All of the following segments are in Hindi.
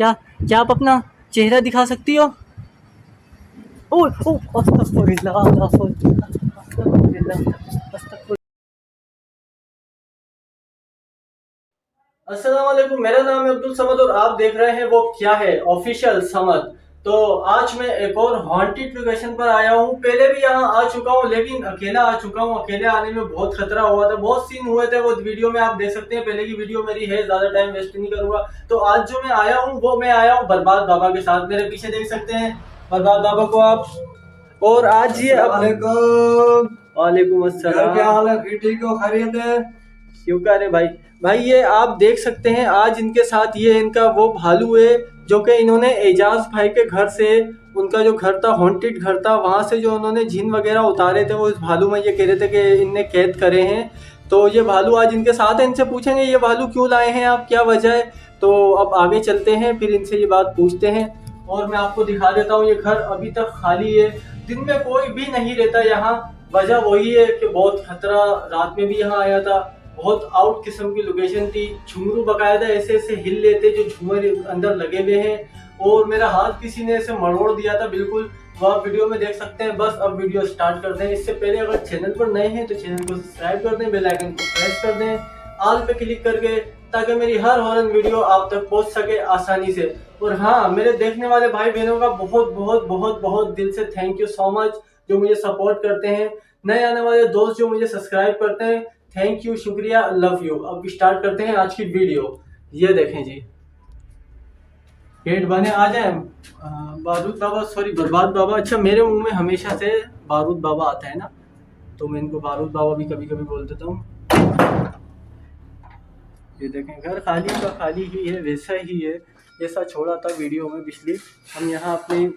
क्या क्या आप अपना चेहरा दिखा सकती हो? ओ ओ अस्तगफुरुल्लाह अस्तगफुरुल्लाह अस्तगफुर अस्सलाम वालेकुम। मेरा नाम है अब्दुल समद और आप देख रहे हैं वो क्या है ऑफिशियल समद। तो आज मैं एक और हॉन्टेड लोकेशन पर आया हूँ। पहले भी यहाँ आ चुका हूँ लेकिन अकेला आ चुका हूँ। अकेले आने में बहुत खतरा हुआ था, बहुत सीन हुए थे। वो वीडियो में आप देख सकते हैं, पहले की वीडियो मेरी है, ज्यादा टाइम वेस्ट नहीं करूंगा। तो आज जो मैं आया हूँ वो मैं आया हूँ बर्बाद बाबा के साथ। मेरे पीछे देख सकते हैं बर्बाद बाबा को आप। और आज ये वालेकुम अस्सलाम। क्या हाल है? ठीक हो? खैरियत है? शुक्र है भाई। भाई ये आप देख सकते हैं आज इनके साथ ये इनका वो भालू है जो कि इन्होंने एजाज भाई के घर से, उनका जो घर था हॉन्टेड घर था, वहां से जो उन्होंने जिन वगैरह उतारे थे वो इस भालू में ये कह रहे थे कि इनने कैद करे हैं। तो ये भालू आज इनके साथ है। इनसे पूछेंगे ये भालू क्यों लाए हैं आप, क्या वजह है। तो अब आगे चलते हैं, फिर इनसे ये बात पूछते हैं। और मैं आपको दिखा देता हूँ, ये घर अभी तक खाली है, दिन में कोई भी नहीं रहता यहाँ। वजह वही है कि बहुत खतरा, रात में भी यहाँ आया था। बहुत आउट किस्म की लोकेशन थी। झुमरू बकायदा ऐसे ऐसे हिल लेते जो झूमर अंदर लगे हुए हैं। और मेरा हाथ किसी ने ऐसे मरोड़ दिया था बिल्कुल, वो आप वीडियो में देख सकते हैं। बस अब वीडियो स्टार्ट कर दें। इससे पहले अगर चैनल पर नए हैं तो चैनल को सब्सक्राइब कर दें, बेल आइकन को प्रेस कर दें, ऑल पे क्लिक करके, ताकि मेरी हर हॉरर वीडियो आप तक पहुंच सके आसानी से। और हाँ, मेरे देखने वाले भाई बहनों का बहुत बहुत बहुत बहुत दिल से थैंक यू सो मच, जो मुझे सपोर्ट करते हैं। नए आने वाले दोस्त जो मुझे सब्सक्राइब करते हैं, थैंक यू, शुक्रिया, लव यू। अब स्टार्ट करते हैं आज की वीडियो। ये देखें जी, गेट बने आ जाए। बारूद बाबा, सॉरी बर्बाद बाबा। अच्छा, मेरे मुंह में हमेशा से बारूद बाबा आता है ना, तो मैं इनको बारूद बाबा भी कभी कभी बोल देता हूँ। ये देखें, घर खाली का खाली ही है, वैसा ही है जैसा छोड़ा था वीडियो में पिछली। हम यहाँ अपनी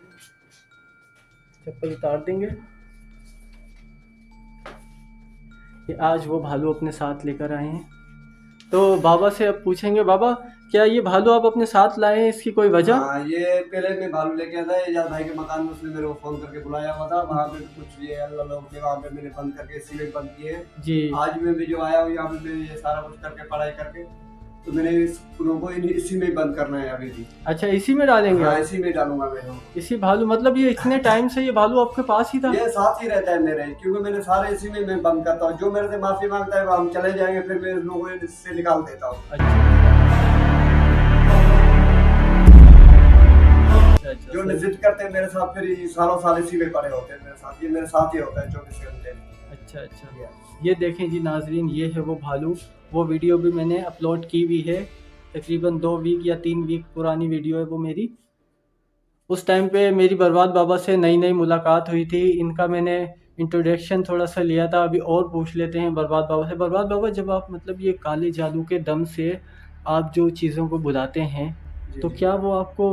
चप्पल उतार देंगे। कि आज वो भालू अपने साथ लेकर आए हैं। तो बाबा से अब पूछेंगे, बाबा क्या ये भालू आप अपने साथ लाए हैं, इसकी कोई वजह? हाँ, ये पहले मैं भालू लेके आया था एजाज भाई के मकान में। उसने मेरे को फोन करके बुलाया हुआ था। वहाँ पे कुछ ये अल्लाह लोग थे, वहाँ पे मैंने बंद करके इसी में बंद किए जी। आज मैं भी जो आया हूँ यहाँ पे, मैं ये सारा कुछ करके पढ़ाई करके, तो मैंने इस पुलों को इसी में बंद करना है अभी भी। अच्छा, इसी में डालेंगे? हाँ, इसी में डालूंगा मैं। इसी भालू, मतलब ये इतने टाइम से ये भालू आपके पास ही था? ये साथ ही रहता है मेरे, क्योंकि मैंने सारे इसी में मैं बंद करता हूँ। जो मेरे से माफी मांगता है वो हम चले जाएंगे, फिर मैं इन लोगों को इससे निकाल देता हूँ। अच्छा, जो जिद करते हैं मेरे साथ, फिर ये सालों साल इसी में पड़े होते हैं मेरे साथ। ये मेरे साथ ही होता है 24 घंटे। अच्छा, ये देखें जी नाजरीन, ये है वो भालू। वो वीडियो भी मैंने अपलोड की हुई है, तकरीबन 2 वीक या 3 वीक पुरानी वीडियो है वो मेरी। उस टाइम पे मेरी बर्बाद बाबा से नई नई मुलाकात हुई थी। इनका मैंने इंट्रोडक्शन थोड़ा सा लिया था। अभी और पूछ लेते हैं बर्बाद बाबा से। बर्बाद बाबा, जब आप मतलब ये काले जादू के दम से आप जो चीज़ों को बुलाते हैं, तो क्या वो आपको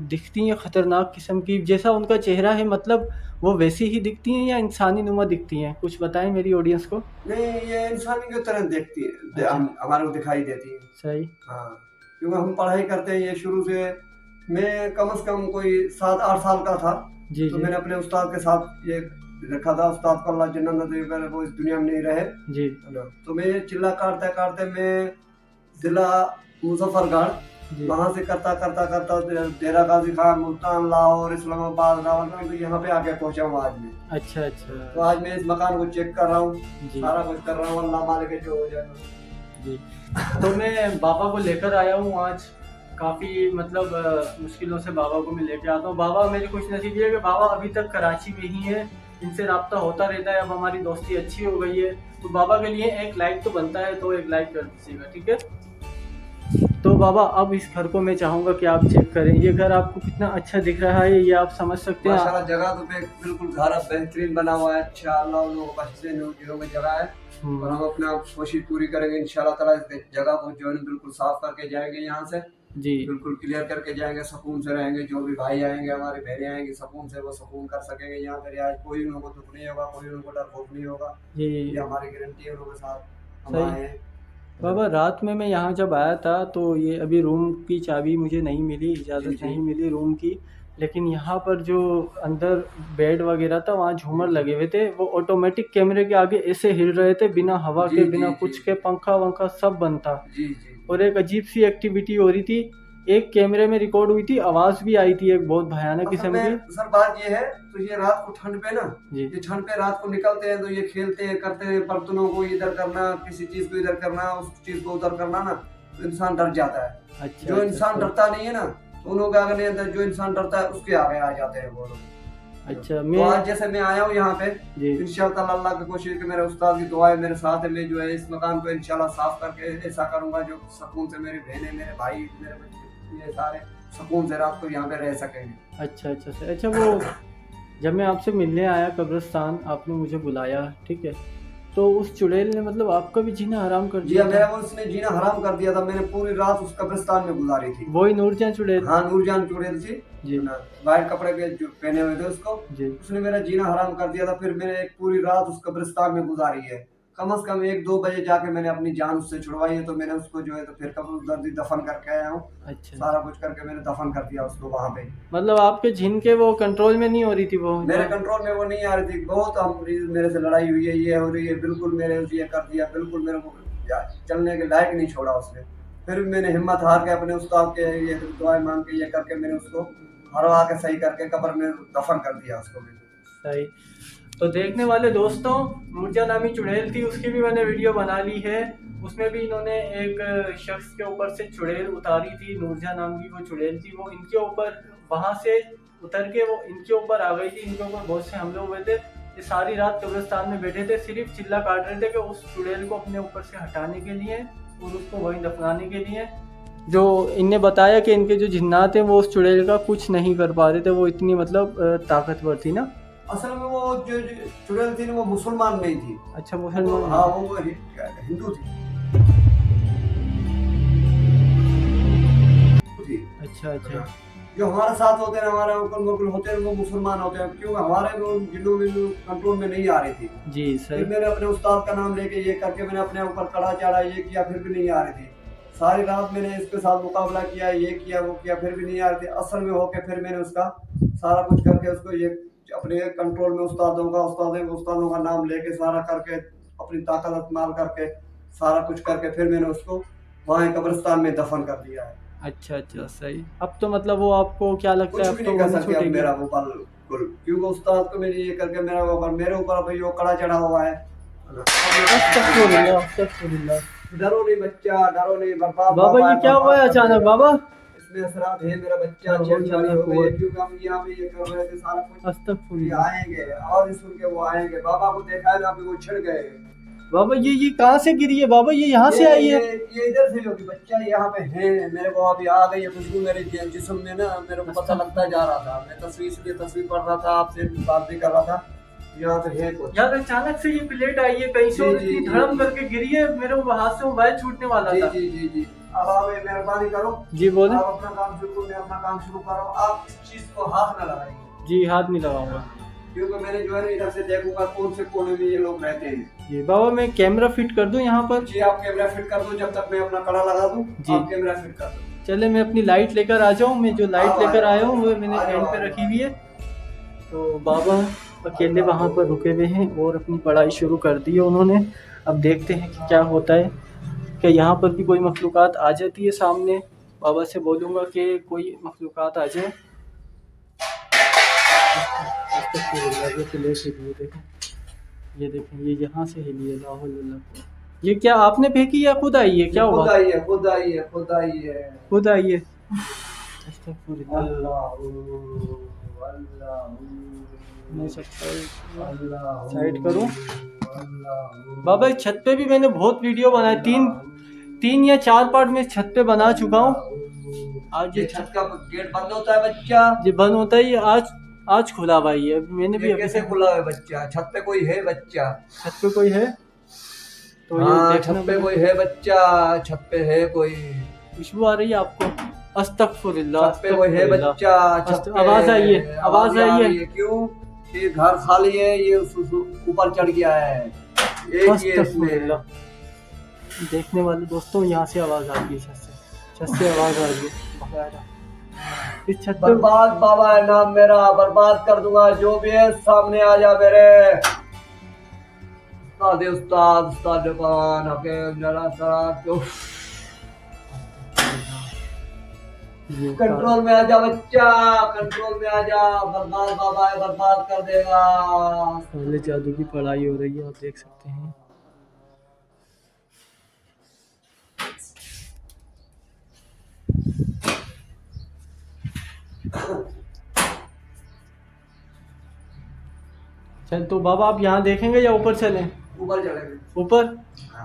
दिखती हैं ख़तरनाक किस्म की, जैसा उनका चेहरा है, मतलब वो वैसी ही दिखती हैं या इंसानी नुमा दिखती हैं? कुछ बताएं मेरी ऑडियंस को। नहीं, ये इंसानी की तरह देखती है। अच्छा। हमारे को दिखाई देती है। सही। हाँ, क्योंकि हम पढ़ाई करते हैं ये शुरू से। मैं कम से कम कोई 7-8 साल का था, जी तो जी मैंने अपने उस्ताद के साथ ये रखा था। उस्ताद को अल्लाह जन्नत नसीब करे, वो इस दुनिया में नहीं रहे जी है ना। तो मैं चिल्ला काटते काटते मैं जिला मुजफ्फरगढ़, जी। वहाँ से करता करता करता डेरा गाजी खान, मुल्तान, लाहौर, इस्लामाबाद, रावलपिंडी, तो यहाँ पे आके पहुँचा हूँ आज मैं। अच्छा अच्छा। तो आज मैं इस मकान को चेक कर रहा हूँ, जी सारा कुछ कर रहा हूँ। अल्लाह मालिक है, जो हो जाएगा। जी। तो मैं बाबा को लेकर आया हूँ आज। काफ़ी मतलब मुश्किलों से बाबा को मैं लेके आता हूँ। बाबा मेरी खुशनसीबी है कि बाबा अभी तक कराची में ही है, इनसे रब्ता होता रहता है। अब हमारी दोस्ती अच्छी हो गई है, तो बाबा के लिए एक लाइक तो बनता है, तो एक लाइक कर दीजिएगा, ठीक है। तो बाबा अब इस घर को मैं चाहूँगा कि आप चेक करें। ये घर आपको कितना अच्छा दिख रहा है, ये आप समझ सकते हैं। माशाल्लाह, जगह तो बिल्कुल घर बेहतरीन बना हुआ है। अच्छा, अल्लाह उन लोगों को अच्छे की जगह है। और हम अपना कोशिश पूरी करेंगे इंशाल्लाह ताला इस जगह को जो है बिल्कुल साफ करके जाएंगे यहाँ से। जी बिल्कुल क्लियर करके जाएंगे, सुकून से रहेंगे। जो भी भाई आएंगे, हमारी बहनें आएंगी, सुकून से वो सुकून कर सकेंगे यहाँ पे। आज कोई उनको दुख नहीं होगा, कोई उनको डर खौफ नहीं होगा। जी। ये हमारी गारंटी है, उनके साथ हम सही। आए हैं। बाबा रात में मैं यहाँ जब आया था तो ये अभी रूम की चाबी मुझे नहीं मिली, जी इजाज़त जी नहीं मिली रूम की। लेकिन यहाँ पर जो अंदर बेड वगैरह था, वहाँ झूमर लगे हुए थे। वो ऑटोमेटिक कैमरे के आगे ऐसे हिल रहे थे, बिना हवा जी के, जी बिना जी कुछ के, पंखा वंखा सब बंद था। जी जी और एक अजीब सी एक्टिविटी हो रही थी एक कैमरे में रिकॉर्ड हुई थी, आवाज भी आई थी एक बहुत भयानक किस्म की। सर बात ये है, तो ये रात को ठंड पे ना, जी। ये ठंड पे रात को निकलते हैं तो ये खेलते हैं, करते हैं, बर्तनों को इधर करना, किसी चीज को इधर करना, उस चीज को उधर करना ना, तो इंसान डर जाता है। अच्छा, जो इंसान डरता नहीं है ना, तो उन लोग आगे नहीं आता, जो इंसान डरता है उसके आगे आ जाते हैं वो लोग। अच्छा, तो आज जैसे मैं आया हूँ यहाँ पे, जी इंशाअल्लाह अल्लाह की कोशिश कि मेरे उस्ताद की दुआ है मेरे साथ है, मैं जो है इस मकान को इंशाल्लाह साफ करके ऐसा करूंगा जो सुकून से मेरी बहनें, मेरे भाई, मेरे बच्चे, ये सारे सुकून से रात को यहाँ पे रह सकेंगे। अच्छा अच्छा अच्छा अच्छा। वो जब मैं आपसे मिलने आया कब्रिस्तान, आपने मुझे बुलाया, ठीक है, तो उस चुड़ैल ने मतलब आपका भी जीना हराम कर जी दिया? मेरा वो उसने जीना हराम कर दिया था, मैंने पूरी रात उस कब्रिस्तान में गुजारी थी। वही नूरजहां चुड़ैल? हाँ नूरजहां चुड़ैल थी जी। वाइट कपड़े के जो पहने हुए थे उसको जी। उसने मेरा जीना हराम कर दिया था। फिर मैंने एक पूरी रात उस कब्रिस्तान में गुजारी है, कम से कम 1-2 बजे जाके मैंने अपनी जान उससे छुड़वाई है। तो मैंने उसको जो है तो फिर कब्र दर्दी दफन करके आया हूँ। अच्छा, सारा कुछ करके मैंने दफन कर दिया उसको वहाँ पे। मतलब आपके जिन के वो कंट्रोल में नहीं हो रही थी? वो मेरे कंट्रोल में वो नहीं आ रही थी, बहुत हम मेरे से लड़ाई हुई है, ये हो रही है, बिल्कुल मेरे ये कर दिया, बिल्कुल मेरे को चलने के लायक नहीं छोड़ा उसने। फिर भी मैंने हिम्मत हार के अपने उस्ताद के ये दुआएं मांग के ये करके मैंने उसको हरवा के सही करके कब्र में दफन कर दिया उसको भी। सही। तो देखने वाले दोस्तों, नूरजहां नामी चुड़ैल थी, उसकी भी मैंने वीडियो बना ली है। उसमें भी इन्होंने एक शख्स के ऊपर से चुड़ैल उतारी थी, नूरजहां नाम की वो चुड़ैल थी, वो इनके ऊपर वहां से उतर के वो इनके ऊपर आ गई थी। इनके ऊपर बहुत से हमले हुए थे। ये सारी रात कब्रिस्तान में बैठे थे, सिर्फ चिल्ला काट रहे थे कि उस चुड़ैल को अपने ऊपर से हटाने के लिए और उसको वहीं दफनाने के लिए। जो इनने बताया कि इनके जो जिन्नात हैं वो उस चुड़ैल का कुछ नहीं कर पा रहे थे, वो इतनी मतलब ताकतवर थी ना। असल में वो जो चुड़ैल थी ना वो मुसलमान नहीं थी। अच्छा, मुसलमान? हाँ वो हिंदू थी। अच्छा अच्छा। जो हमारे साथ होते हैं, हमारे अंकल मुकुल होते हैं, वो मुसलमान होते हैं, क्यों हमारे वो जिन्नों में कंट्रोल में नहीं आ रही थी। जी सही। फिर मैंने अपने उस्ताद का नाम लेके ये करके मैंने अपने ऊपर कड़ा चढ़ा, ये किया, फिर भी नहीं आ रही थी। सारी रात मैंने इसके साथ मुकाबला किया, ये किया वो किया, फिर भी नहीं आ रही थी। असल में होके फिर मैंने उसका सारा कुछ करके उसको ये अपने कंट्रोल में उस्तादों का नाम लेके सारा करके अपनी ताकत इस्तेमाल करके सारा कुछ करके फिर मैंने उसको वहाँ कब्रिस्तान में दफन कर दिया है। अच्छा अच्छा सही। अब तो मतलब वो आपको क्या लगता है, कुछ भी नहीं कर सकते अब मेरा वो बिल्कुल, क्योंकि उस्ताद को मैंने ये करके मेरे ऊपर भाई वो कड़ा चढ़ा हुआ है। डरो नहीं बच्चा, डरो नहीं बाबा। ये क्या हुआ है अचानक बाबा? इसमें असरात है मेरा बच्चा, छेड़छाड़ी हो गई, क्योंकि हम यहाँ पे ये कर रहे थे सारा कुछ। अस्तगफुरुल्लाह। आएंगे और सुन के वो आएंगे, बाबा को देखा है ना अभी वो छिड़ गए। बाबा ये कहाँ से गिरी है बाबा? ये यहाँ से आई है? ये इधर से होगी बच्चा, यहाँ पे है। मेरे को अभी आ गई है खुशबू मेरे जिस्म में ना, मेरे को पता लगता जा रहा था। मैं तस्वीर पढ़ रहा था, आपसे बात भी कर रहा था। यहाँ पे है कुछ यार, अचानक से ये प्लेट आई है कहीं से, इतनी धड़म करके गिरी है, मेरे हाथ से मोबाइल छूटने वाला था। जी। अब आप मेहरबानी करो जी, बोले। आप अपना काम शुरू करो, मैं अपना काम शुरू कर रहा हूँ। आप इस चीज को हाथ न लगाएंगे। जी, हाथ नहीं लगाऊंगा, क्योंकि मैंने जो है ना इधर से देखूंगा कौन से कोने में ये लोग रहते हैं। जी बाबा, मैं कैमरा फिट कर दूं यहाँ पर? जी आप कैमरा फिट कर दो, जब तक मैं अपना कड़ा लगा दूं आप कैमरा फिट कर दो। चले, मैं अपनी लाइट लेकर आ जाऊँ। मैं जो लाइट लेकर आया हूँ वो मैंने एंड पे रखी हुई है। तो बाबा अकेले वहाँ पर रुके हुए हैं और अपनी पढ़ाई शुरू कर दी है उन्होंने। अब देखते हैं कि क्या होता है, कि यहाँ पर भी कोई मखलूक़ात आ जाती है सामने। बाबा से बोलूँगा कि कोई मखलूक़ात आ जाए। ये देखें, ये यहाँ से हिली है। ये क्या आपने फेंकी या खुद आई है? क्या हुआ? खुद आई है। नहीं सकता, साइड करूं? बाबा छत पे भी मैंने बहुत वीडियो बनाए, तीन या 4 पार्ट में छत पे बना चुका हूँ। आज ये छत का गेट बंद होता है बच्चा? जी बंद होता है। आज खुला भाई है, मैंने भी। कैसे खुला है बच्चा? छत पे कोई है बच्चा? छत पे कोई है तो हाँ, छत पे कोई है बच्चा, छत पे है कोई। खुशबू आ रही है आपको? अस्तगफुरुल्लाह। छत पे कोई है बच्चा, आवाज आई है। क्यों? ये घर खाली है, ये ऊपर चढ़ गया है। देखने वाले दोस्तों, यहाँ से आवाज आ रही है, छत से आवाज आ रही है। इस छत बर्बाद बाबा है नाम मेरा, बर्बाद कर दूंगा जो भी है, सामने आ जा मेरे। उस्ताद दुकान ये कंट्रोल में आ जा बच्चा, कंट्रोल में आ जा, बर्बाद बाबा है, बर्बाद कर देगा। पहले जादू की पढ़ाई हो रही है, आप देख सकते हैं। चल तो बाबा आप यहाँ देखेंगे या ऊपर चलें? ऊपर चढ़ेंगे। ऊपर?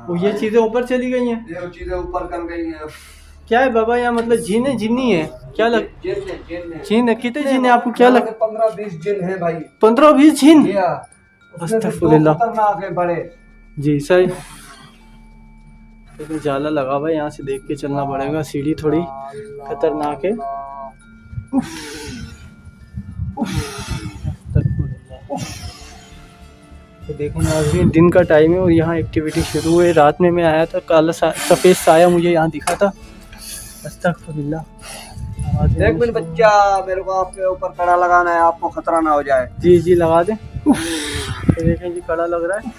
वो ये चीजें ऊपर चली गई हैं? ये चीजें ऊपर कर गई हैं। क्या है बाबा यहाँ, मतलब जिन है, जिन्नी है क्या लग? जिन है? कितने जिन है आपको क्या लग? 15-20 जिन है भाई। 15-20 जिन? अस्तगफुरुल्लाह। खतरनाक है बड़े। जी सर, तो जाला लगा हुआ है, यहाँ से देख के चलना पड़ेगा, सीढ़ी थोड़ी खतरनाक है। तो देखें नाज़रीन, दिन का टाइम है और यहाँ एक्टिविटी शुरू हुई। रात में मैं आया था, काला सफ़ेद साया मुझे यहाँ दिखा था। अस्तगफुरुल्लाह। एक मिनट बच्चा, मेरे को आपके ऊपर कड़ा लगाना है, आपको खतरा ना हो जाए। जी जी लगा दें। तो देखें जी, कड़ा लग रहा है,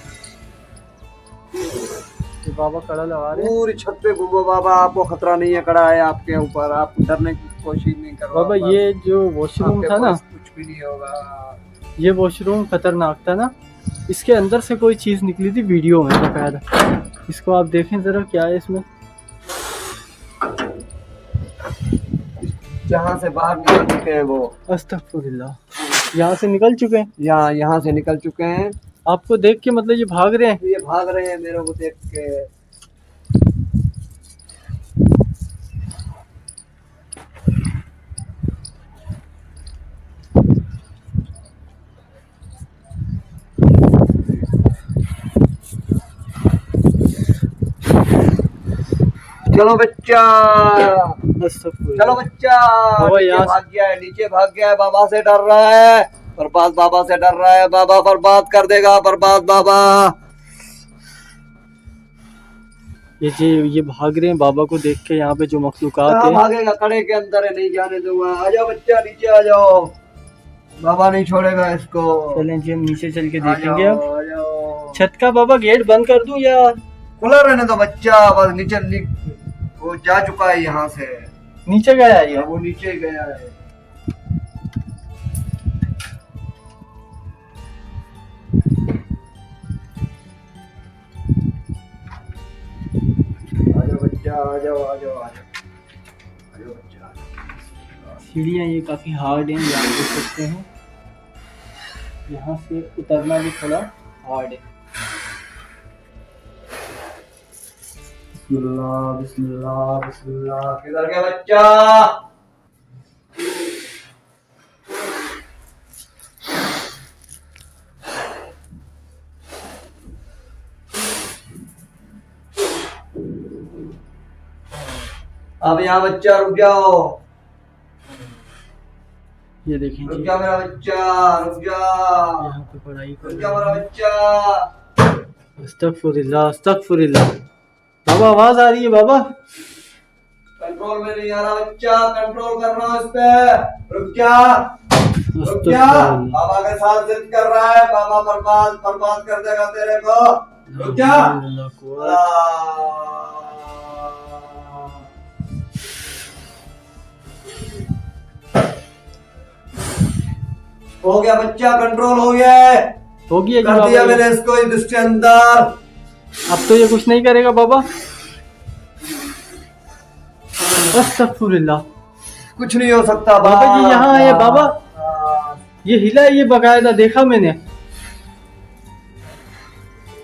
तो बाबा कड़ा लगा रहे हैं। पूरी छत पे घूमो बाबा, आपको खतरा नहीं है, कड़ा है आपके ऊपर, आप डरने की कोशिश नहीं करो बाबा। ये जो वॉशरूम था ना, कुछ भी नहीं होगा। ये वॉशरूम खतरनाक था ना, इसके अंदर से कोई चीज़ निकली थी वीडियो में बकायदा। इसको आप देखें ज़रा, क्या है इसमें। जहाँ से बाहर निकल चुके हैं वो। अस्तगफुरुल्लाह, यहाँ से निकल चुके हैं? यहाँ से निकल चुके हैं। आपको देख के मतलब ये भाग रहे हैं? ये भाग रहे हैं मेरे को देख के। चलो बच्चा, चलो बच्चा। नीचे भाग गया है, नीचे भाग गया है, बाबा से डर रहा है, बर्बाद बाबा से डर रहा है, बाबा बर्बाद कर देगा, बर्बाद बाबा। ये भाग रहे हैं बाबा को देख के। यहाँ पे जो मखलूकात है, भागेगा, कड़े के अंदर है, नहीं जाने दूंगा। आ जाओ बच्चा, नीचे आ जाओ, बाबा नहीं छोड़ेगा इसको। चलें जी, हम नीचे चल के देखेंगे। अब छत का बाबा गेट बंद कर दूं या खुला रहने दो बच्चा? बस नीचे वो जा चुका है, यहाँ से नीचे गया है ये? वो नीचे गया है। आजाओ बच्चा, आजाओ आजाओ आजाओ आजाओ बच्चा। सीढ़ियाँ ये काफ़ी हार्ड हैं, आप देख सकते हैं। यहाँ से उतरना भी थोड़ा हार्ड है। बिस्मिल्लाह बिस्मिल्लाह बिस्मिल्लाह। किधर गया बच्चा? अब यहाँ बच्चा रुक जाओ। ये देखें रुक जी, जा मेरा बच्चा, रुक जा। यहाँ पे पढ़ाई कर रुक जा मेरा बच्चा। अस्तगफुरुल्लाह अस्तगफुरुल्लाह। बाबा आवाज आ रही है बाबा। कंट्रोल में नहीं आ रहा बच्चा, कंट्रोल कर रहा हूँ इस पे। रुक जा, रुक जा। बाबा के साथ जिद कर रहा है, बाबा बर्बाद कर देगा तेरे को। रुक जा। हो गया बच्चा, कंट्रोल हो गया है। हो गया जी, कर दिया मैंने इसको इसके अंदर। अब तो ये कुछ नहीं करेगा बाबा। अस्तगफुरुल्लाह। कुछ नहीं हो सकता बाबा। ये यहाँ है बाबा, ये हिला है, ये बकायदा देखा मैंने।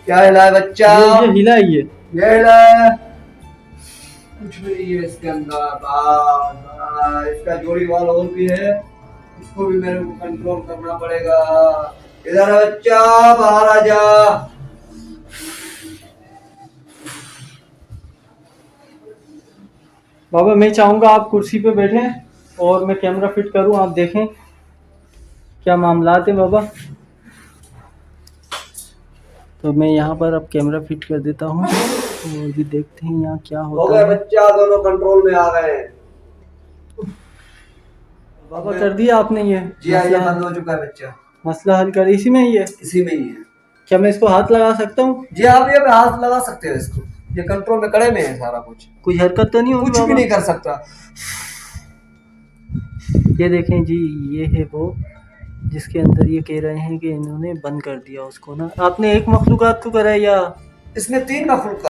क्या हिला है बच्चा? ये हिला है, ये हिला है। कुछ नहीं है इसके अंदर। इसका जोड़ी वाल और भी है, इसको भी मेरे को कंट्रोल करना पड़ेगा। इधर बच्चा, बाहर आ जा। बाबा मैं चाहूंगा आप कुर्सी पे बैठें और मैं कैमरा फिट करूं, आप देखें क्या मामलात है बाबा। तो मैं यहाँ पर अब कैमरा फिट कर देता हूँ और भी देखते हैं यहाँ क्या होता है। बच्चा दोनों कंट्रोल में आ गए। बाबा कर दिया आपने ये? जी हाँ, ये बंद हो चुका है बच्चा। मसला हल कर इसी में ही है? इसी में ही है। क्या मैं इसको हाथ लगा सकता हूँ? जी आप ये हाथ लगा सकते हो इसको, ये कंट्रोल में कड़े में है सारा कुछ। कुछ हरकत तो नहीं होगी? कुछ भी नहीं कर सकता। ये देखें जी, ये है वो जिसके अंदर ये कह रहे हैं कि इन्होंने बंद कर दिया उसको ना। आपने एक मखलूक़ात को करा या इसमें 3 मखलूक